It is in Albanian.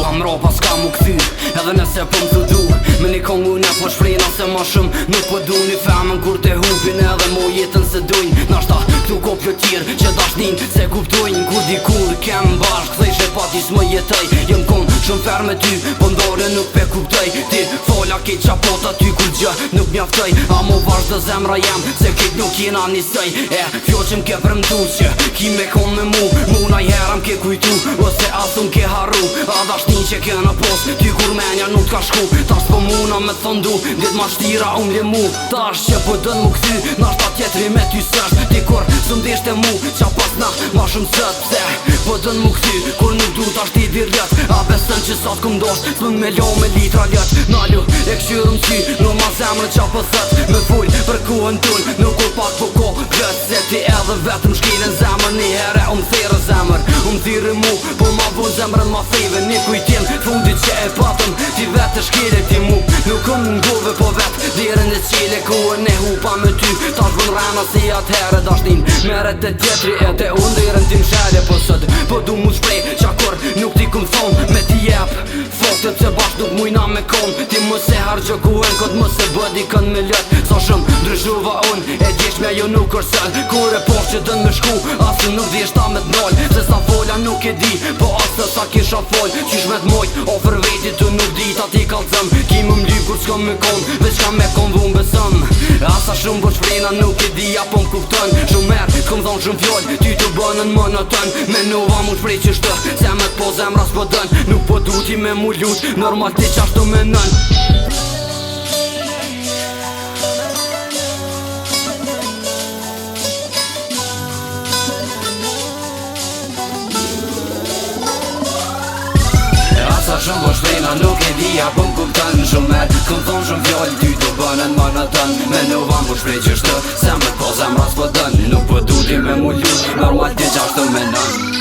pa mrapa s'ka mu këthy, edhe nëse po m'thu du me një kongu ne po shprejna se ma shumë nuk po du një femën kur te hupin edhe mo jetën se dojnë. Nashta këtu ko pjotirë që dashnin se kuptojnë kur dikur kem bashk thejsh e pati s'më jetoj. Jem kon shumë fer me ty po ndore nuk pe kuptoj, ti fola kejt qapota ty kur gjë nuk mjaftoj. A mo vash dhe zemra jem se kejt nuk jena njësoj, e fjo që m'ke përmtu që ki me kon me mu na i hera m'ke kujtu ose asu m'ke harru. A dashnin që ke në pos ty kur menja nuk t'ka shku, tash po muna me thondu dit ma shtira le mu. Tash që po dën mu këthy nashta tjetri me ty sësht ti kur s'm deshte mu qa pas na ma shumë sët pse po dën mu këthy kur nuk du tash ti dir ljet. A besën që sa t'kum dosht s'mën me lo me litra ljet. Nalu e këshyrëm sy nuk ma zemrë qa po thët me full për kuën tun nuk kur pak po ko plët se ti edhe vetëm shkelin zemrë një here thirë zemrë thirë mu po ma vun zemrën ma theve një kujtim fundit që e patëm ti vetë shkele ti mu nuk ngove po vetë dirën e qile kuën e hupa me ty tash vën rena si atëhere dashnin meret e tjetri e te unë dirën ti mshelje po sët po du mu shprej qakur nuk ti kum thon me ti jep foktet se bashk nuk mujna me kon ti më se hargjë kuën kot më se bëdi kën me lët sa shumë ndryshuva unë e djesh me jo nuk kërsel kur e posh që dën me shku asë nuk djesh ta me t'nol se sa fola nuk e di po asë sa kisha fol qysh me t'mojt ofër veti të nuk di ta ti kalzëm ki më mly kur s'kom me kon veç ka me kon vun besëm asa shumë po shprejna nuk e di apo m'kuptën shumë merë t'kom thonë shumë fjoll ty të bënën më në tën me nova mu shprej që shtë se me t'po zemra s'po dën nuk po du ti me mu lut normal ti qashtu me nën. Sa shumë po shprejna nuk e di apo m'kuptën shumë merë këm thonë shumë fjoll ty të bënën më në tën me nuvan po shprej që shtë se me t'po zemra s'po dën nuk po du ti me mu lut normal ti qashtu me nën.